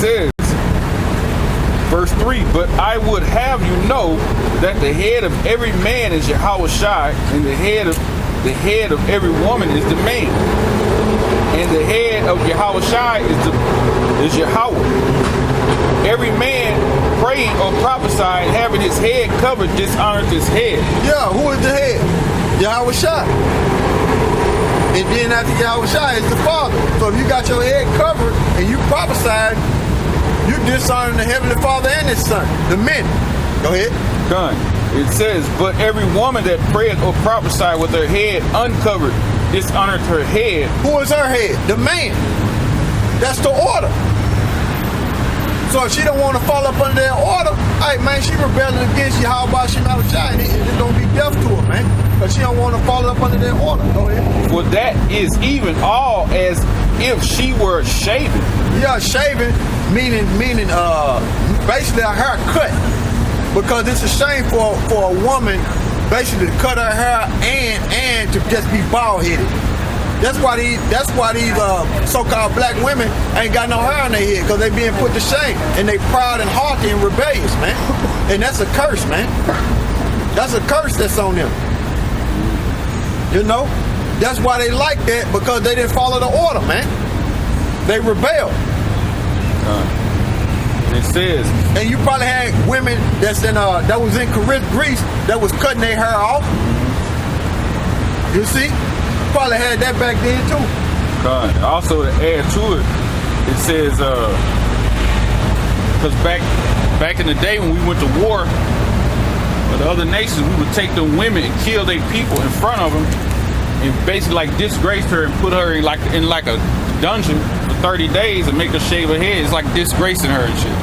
says, verse 3, but I would have you know that the head of every man is Yahweh Shai, and the head of every woman is the man. And the head of Yahweh Shai is Yahweh. Every man praying or prophesying, having his head covered, dishonors his head. Yeah, who is the head? Yahweh Shai. And then after Yahweh Shai is the Father. So if you got your head covered and you prophesied, you dishonoring the Heavenly Father and His Son, the men. Go ahead. Done. It says, but every woman that prayeth or prophesied with her head uncovered dishonored her head. Who is her head? The man. That's the order. So if she don't want to fall up under that order, hey man, she rebelling against you. How about she not a child? It's gonna be death to her, man. Because she don't want to fall up under that order. Go ahead. For that is even all as if she were shaven. Yeah, shaven meaning basically a haircut. Because it's a shame for a woman basically to cut her hair and to just be bald headed. That's why these so-called black women ain't got no hair on their head, because they being put to shame and they proud and haughty and rebellious, man. And that's a curse, man. That's a curse that's on them. You know, that's why they like that, because they didn't follow the order, man. They rebelled. It says, and you probably had women that was in Corinth, Greece, that was cutting their hair off. You see, probably had that back then too. Also to add to it, it says, because back in the day when we went to war with the other nations, we would take them women and kill their people in front of them, and basically like disgrace her and put her in like a dungeon for 30 days and make her shave her head. It's like disgracing her and shit.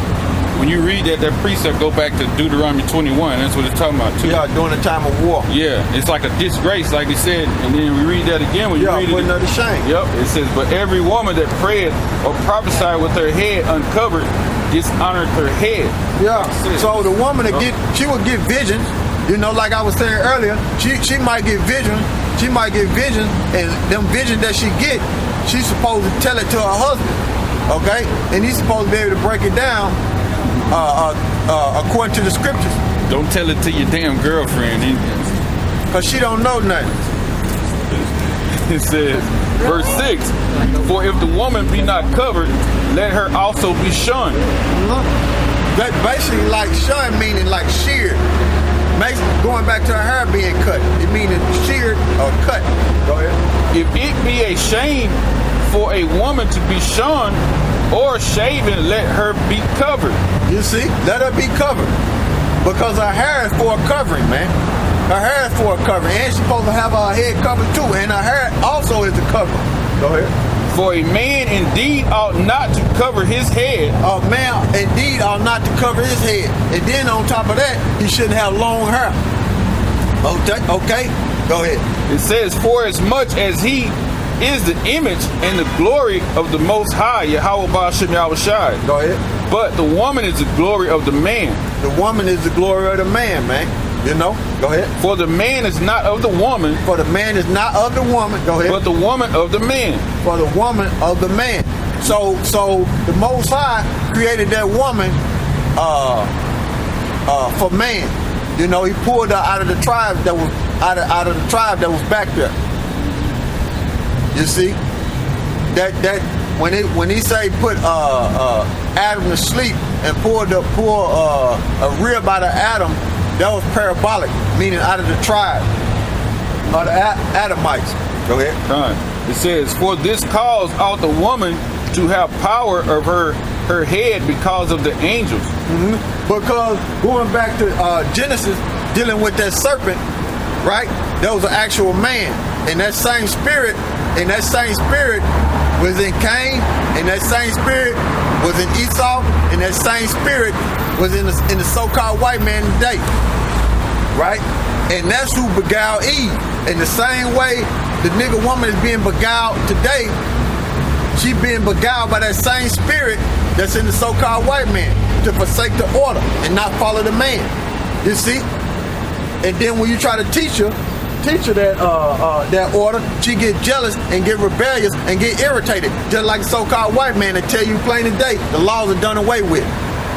When you read that precept, go back to Deuteronomy 21. That's what it's talking about too. Yeah, during the time of war. Yeah, it's like a disgrace, like he said. And then we read that again when you read it. Putting her to shame. Yep. It says, but every woman that prayed or prophesied with her head uncovered dishonored her head. Yeah. So the woman she would get visions. You know, like I was saying earlier, she might get visions. She might get visions, and them visions that she get, she's supposed to tell it to her husband. Okay, and he's supposed to be able to break it down according to the scriptures. Don't tell it to your damn girlfriend, because she don't know nothing. It says, verse 6, for if the woman be not covered, let her also be shunned. That basically like shun meaning like sheared. Going back to her hair being cut, it meaning sheared or cut. Go ahead. If it be a shame for a woman to be shunned or shaven, let her be covered. You see, let her be covered, because her hair is for a covering, man. Her hair is for a covering, and she's supposed to have her head covered too, and her hair also is the covering. Go ahead. For a man indeed ought not to cover his head. A man indeed ought not to cover his head. And then on top of that, he shouldn't have long hair. Okay? Go ahead. It says, for as much as he is the image and the glory of the Most High, Yahweh Ba'ashem Yahweh Shai. Go ahead. But the woman is the glory of the man. The woman is the glory of the man, man. You know? Go ahead. For the man is not of the woman. For the man is not of the woman. Go ahead. But the woman of the man. For the woman of the man. So the Most High created that woman for man. You know, he pulled her out of the tribe that was out of the tribe that was back there. You see? That when he say put Adam to sleep and pull a rib out of Adam, that was parabolic, meaning out of the tribe, or the Adamites. Go ahead. It says, for this cause ought the woman to have power of her head because of the angels. Because going back to Genesis, dealing with that serpent, right? That was an actual man, and that same spirit was in Cain, and that same spirit was in Esau, and that same spirit was in the so-called white man today, right? And that's who beguiled Eve. In the same way the nigga woman is being beguiled today, she being beguiled by that same spirit that's in the so-called white man, to forsake the order and not follow the man. You see? And then when you try to teach her, teach her that order, she get jealous and get rebellious and get irritated. Just like the so-called white man that tell you plain as day, the laws are done away with.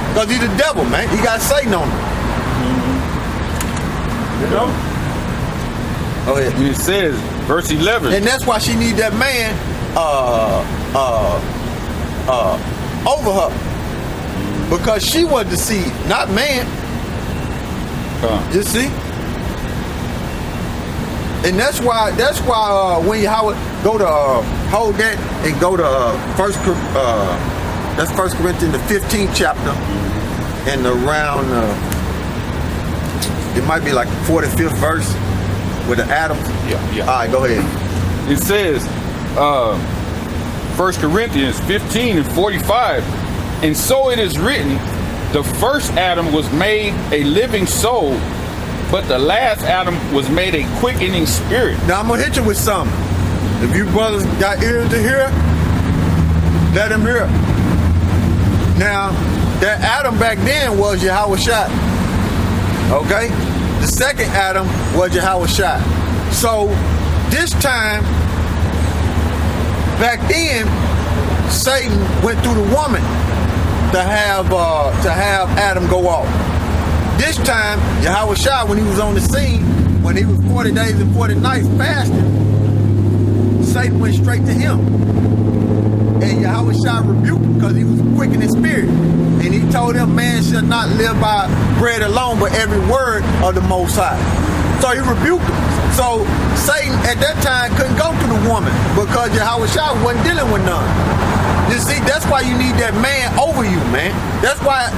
Because he's the devil, man. He got Satan on him. You know? Go ahead. And it says, verse 11. And that's why she need that man over her. Because she was deceived, not man. You see? And that's why when Yahweh go to hold that and go to that's 1 Corinthians the 15th chapter and around it might be like the 45th verse with the Adam. Yeah. All right, go ahead. It says 1 Corinthians 15 and 45, and so it is written, the first Adam was made a living soul, but the last Adam was made a quickening spirit. Now I'm gonna hit you with something. If you brothers got ears to hear, let them hear. Now, that Adam back then was Yahweh Shai. Okay? The second Adam was Yahweh Shai. So this time, back then, Satan went through the woman to have Adam go off. This time, Yahweh Shai, when he was on the scene, when he was 40 days and 40 nights fasting, Satan went straight to him. And Yahweh Shai rebuked him because he was quick in his spirit. And he told him, man shall not live by bread alone, but every word of the Most High. So he rebuked him. So Satan at that time couldn't go to the woman because Yahweh Shai wasn't dealing with none. You see, that's why you need that man over you, man. That's why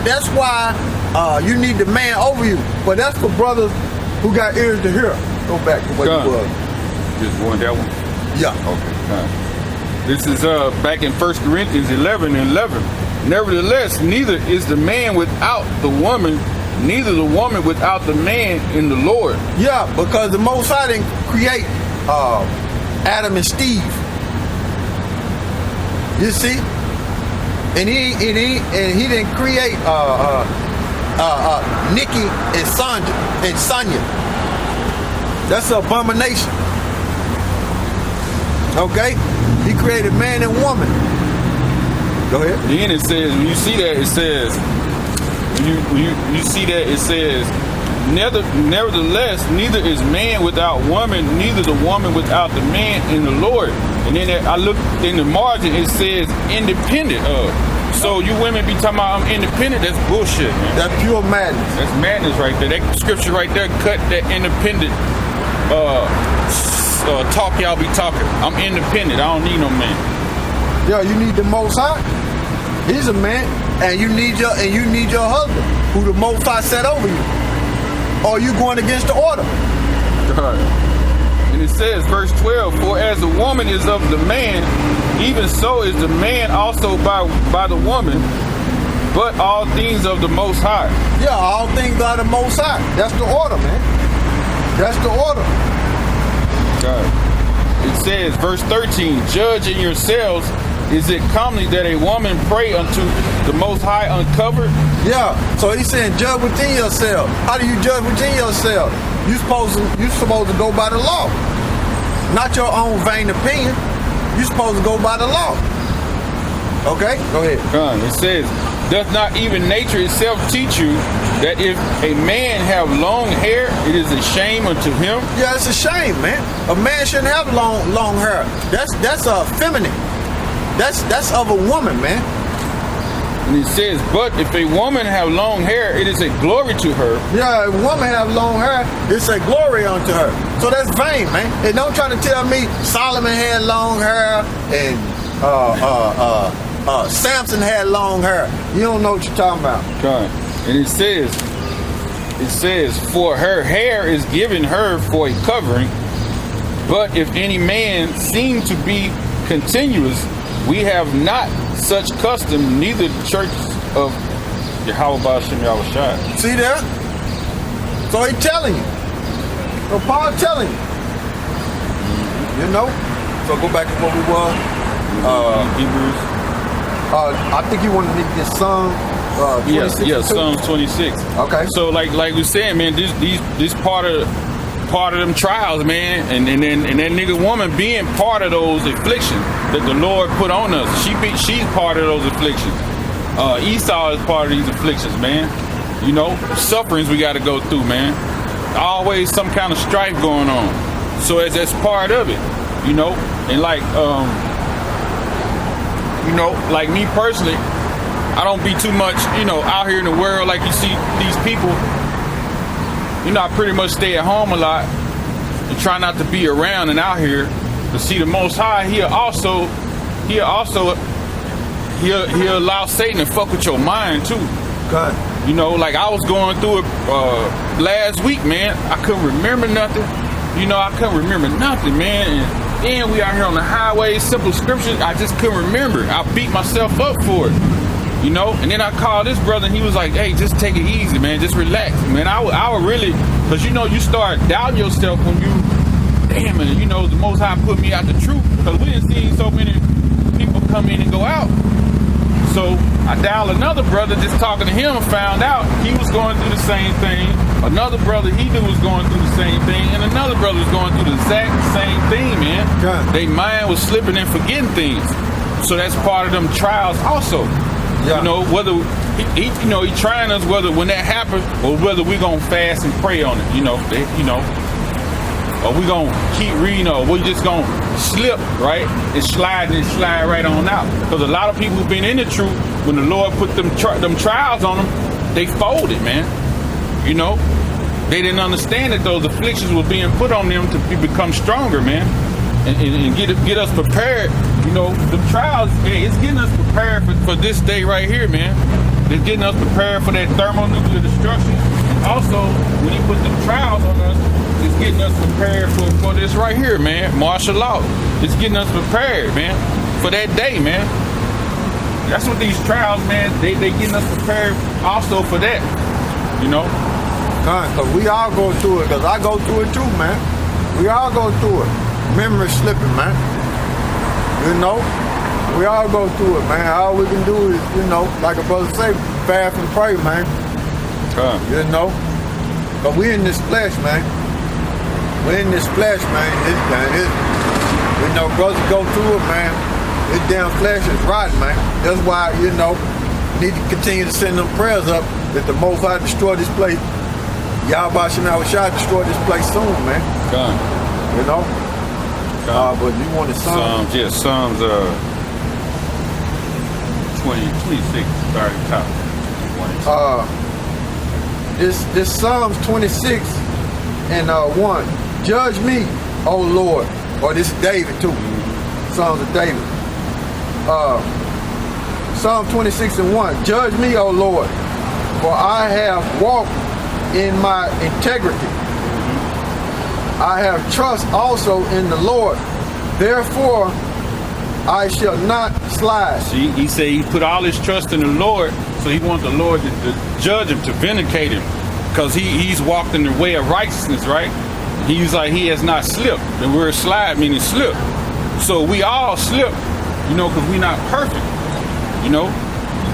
you need the man over you. But that's for brothers who got ears to hear. Go back to what you was. Just going that one? Yeah. Okay. This is back in 1 Corinthians 11 and 11. Nevertheless, neither is the man without the woman, neither the woman without the man in the Lord. Yeah, because the Most High didn't create Adam and Steve. You see? And he didn't create Nikki and Sonya. That's an abomination. Okay? He created man and woman. Go ahead. Then it says, when you see that, it says, you see that it says, nevertheless, neither is man without woman, neither the woman without the man in the Lord. And then I look in the margin, it says independent of. So you women be talking about I'm independent, that's bullshit, man. That's pure madness. That's madness right there. That scripture right there cut that independent talk y'all be talking. I'm independent. I don't need no man. Yeah, you need the Most High. He's a man, and you need your husband, who the Most High set over you. Or you going against the order. God. And it says, verse 12, for as the woman is of the man, even so is the man also by the woman, but all things of the Most High. Yeah, all things are the Most High. That's the order, man. That's the order. God. It says, verse 13, judge in yourselves, is it comely that a woman pray unto the Most High uncovered? Yeah, so he's saying judge within yourself. How do you judge within yourself? You're supposed to go by the law, not your own vain opinion. You're supposed to go by the law. Okay, go ahead. It says, doth not even nature itself teach you that if a man have long hair, it is a shame unto him? Yeah, it's a shame, man. A man shouldn't have long hair. That's feminine. That's of a woman, man. And it says, but if a woman have long hair, it is a glory to her. Yeah, if a woman have long hair, it's a glory unto her. So that's vain, man. And don't try to tell me Solomon had long hair and Samson had long hair. You don't know what you're talking about. God. And it says, for her hair is given her for a covering, but if any man seem to be continuous, we have not such custom, neither the church of Yahweh Ba'ashem Yahweh Shai. See that? So he's telling you. So Paul's telling you. You know? So go back to what we were. Hebrews. I think you wanted to get Psalm 26. Yeah, Psalms 26. Okay. So like we saying, man, this part of part of them trials, man. And that nigga woman being part of those afflictions that the Lord put on us. She's part of those afflictions. Esau is part of these afflictions, man. You know, sufferings we got to go through, man. Always some kind of strife going on. So that's part of it, you know. And like, you know, like me personally, I don't be too much, you know, out here in the world like you see these people. You know, I pretty much stay at home a lot and try not to be around and out here to see the Most High. He'll allow Satan to fuck with your mind too. God. You know, like I was going through it last week, man. I couldn't remember nothing. You know, I couldn't remember nothing, man. And then we out here on the highway, simple scriptures, I just couldn't remember. I beat myself up for it. You know, and then I called this brother and he was like, hey, just take it easy, man. Just relax. Man, I would really, because, you know, you start doubting yourself when you, damn it, you know, the Most High put me out the truth. Because we didn't see so many people come in and go out. So I dialed another brother, just talking to him, found out he was going through the same thing. Another brother he knew was going through the same thing. And another brother was going through the exact same thing, man. Their mind was slipping and forgetting things. So that's part of them trials also. Yeah. You know, whether he trying us, whether when that happens or whether we gonna fast and pray on it, you know, or we gonna keep reading, or we just gonna slip, right, and slide right on out. Because a lot of people who've been in the truth, when the Lord put them trials on them, they folded, man. You know, they didn't understand that those afflictions were being put on them to become stronger, man, and get us prepared. You know, the trials, man, it's getting us prepared for this day right here, man. It's getting us prepared for that thermonuclear destruction. And also, when he put the trials on us, it's getting us prepared for this right here, man. Martial law. It's getting us prepared, man, for that day, man. That's what these trials, man, they getting us prepared also for that, you know. Because we all go through it, because I go through it too, man. We all go through it. Memory slipping, man. You know, we all go through it, man. All we can do is, you know, like a brother say, fast and pray, man. You know, but we in this flesh, man. We're in this flesh, man. You know, brothers go through it, man. This damn flesh is rotten, man. That's why, you know, need to continue to send them prayers up that the Most High destroy this place. Yahweh shall destroy this place soon, man. You know. But you wanted Psalms? Yeah, Psalms 26, starting top. This Psalms 26 and 1. Judge me, O Lord. Or this is David too. Psalms of David. Psalm 26 and 1. Judge me, O Lord, for I have walked in my integrity. I have trust also in the Lord. Therefore, I shall not slide. See, he said he put all his trust in the Lord, so he wants the Lord to judge him, to vindicate him, because he's walked in the way of righteousness, right? He's like, he has not slipped. The word slide meaning slip. So we all slip, you know, because we're not perfect. You know,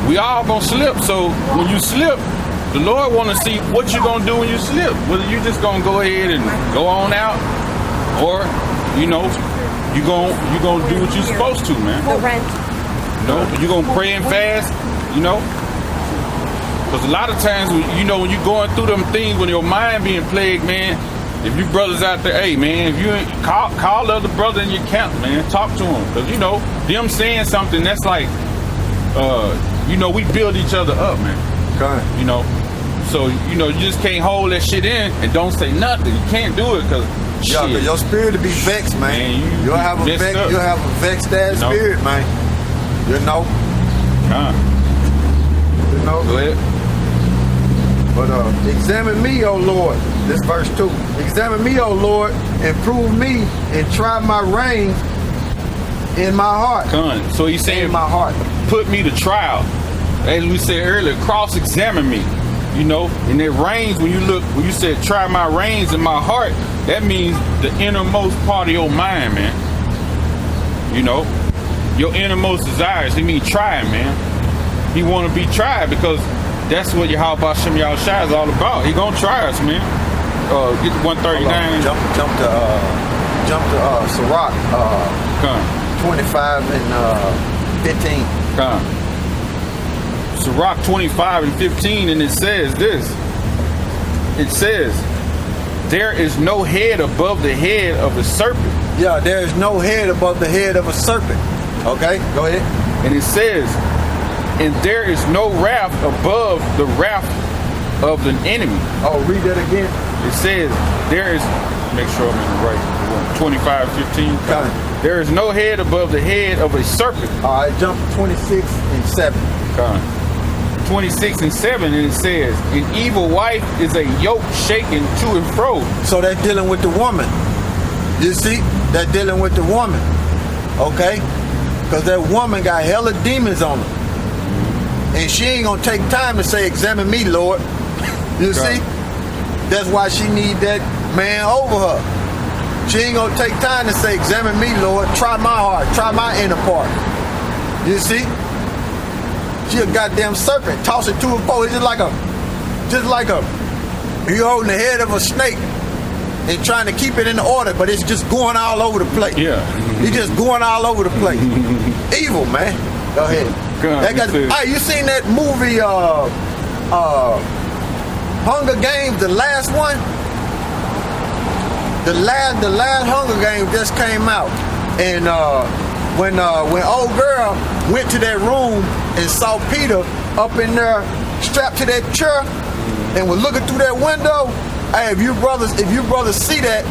we all gonna slip. So when you slip, the Lord want to see what you gonna do when you slip. Whether you just gonna go ahead and go on out, or you know, you gonna do what you're supposed to, man. The rent. You know, you gonna pray and fast. You know, because a lot of times, you know, when you going through them things, when your mind being plagued, man. If you brothers out there, hey man, if you ain't call the other brother in your camp, man, talk to him, because you know them saying something that's like, you know, we build each other up, man. Okay. You know. So, you know, you just can't hold that shit in and don't say nothing. You can't do it because because your spirit will be vexed, man. You'll have a vexed ass spirit, man. You know? You know? Go ahead. But examine me, O Lord. This verse 2. Examine me, O Lord, and prove me and try my reins in my heart. So he's saying, in my heart. Put me to trial. As we said earlier, cross-examine me. You know, and it reigns when you said try my reins in my heart, that means the innermost part of your mind, man. You know, your innermost desires. He mean try, man. He want to be tried because that's what Yahweh Shem Yahushua is all about. He gonna try us, man. get to 139. Jump to Sirach Come. 25 and 15. Come. Sirach 25 and 15, and it says this. It says, there is no head above the head of a serpent. Yeah, there is no head above the head of a serpent. Okay, go ahead. And it says, and there is no wrath above the wrath of an enemy. Oh, read that again. It says, there is, make sure I'm in the right one, 25, 15. Okay. There is no head above the head of a serpent. All right, jump to 26 and 7. Okay. 26 and 7, and it says, an evil wife is a yoke shaken to and fro. So that's dealing with the woman. You see? That's dealing with the woman. Okay? Because that woman got hella demons on her. And she ain't gonna take time to say, examine me, Lord. You see? That's why she need that man over her. She ain't gonna take time to say, examine me, Lord. Try my heart. Try my inner part. You see? She a goddamn serpent. Toss it to and fro. It's just like a you holding the head of a snake and trying to keep it in order, but it's just going all over the place. Yeah. It's just going all over the place. Evil, man. Go ahead. Hey, you seen that movie Hunger Games, the last one? The last Hunger Games just came out. And when old girl went to that room and saw Peter up in there strapped to that chair and was looking through that window, hey, if you brothers see that,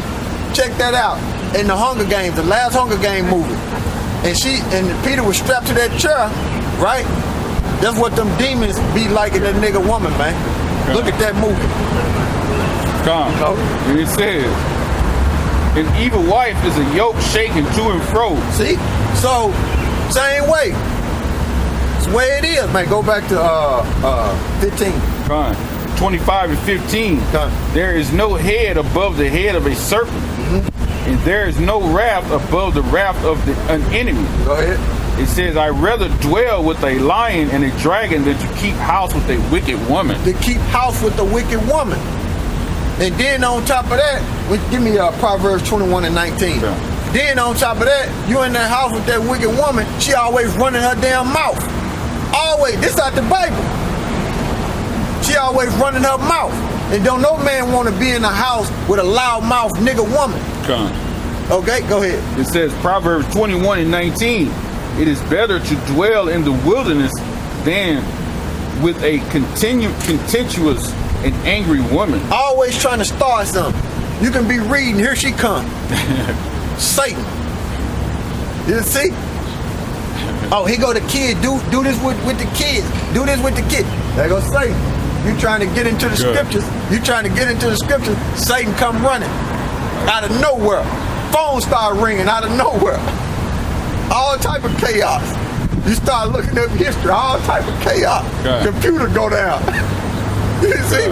check that out. In the Hunger Games, the last Hunger Game movie. And Peter was strapped to that chair, right? That's what them demons be like in that nigga woman, man. Look at that movie. Come. And it says, an evil wife is a yoke shaken to and fro. See? So, same way. It's the way it is, man. Go back to 15. Come. 25 and 15. Come. There is no head above the head of a serpent. Mm-hmm. And there is no wrath above the wrath of an enemy. Go ahead. It says, I rather dwell with a lion and a dragon than to keep house with a wicked woman. To keep house with a wicked woman. And then on top of that, give me Proverbs 21 and 19. Yeah. Then on top of that, you in that house with that wicked woman, she always running her damn mouth. Always. This out the Bible. She always running her mouth. And don't no man want to be in a house with a loud mouth nigga woman. Come. Okay, go ahead. It says, Proverbs 21 and 19. It is better to dwell in the wilderness than with a contentious and angry woman. Always trying to start something. You can be reading, here she come. Satan. You see? Oh, here go the kid. Do this with the kids. Do this with the kids. There goes Satan. You trying to get into the scriptures. You trying to get into the scriptures. Satan come running. Out of nowhere. Phone start ringing out of nowhere. All type of chaos. You start looking up history, all type of chaos. Computer go down. You see?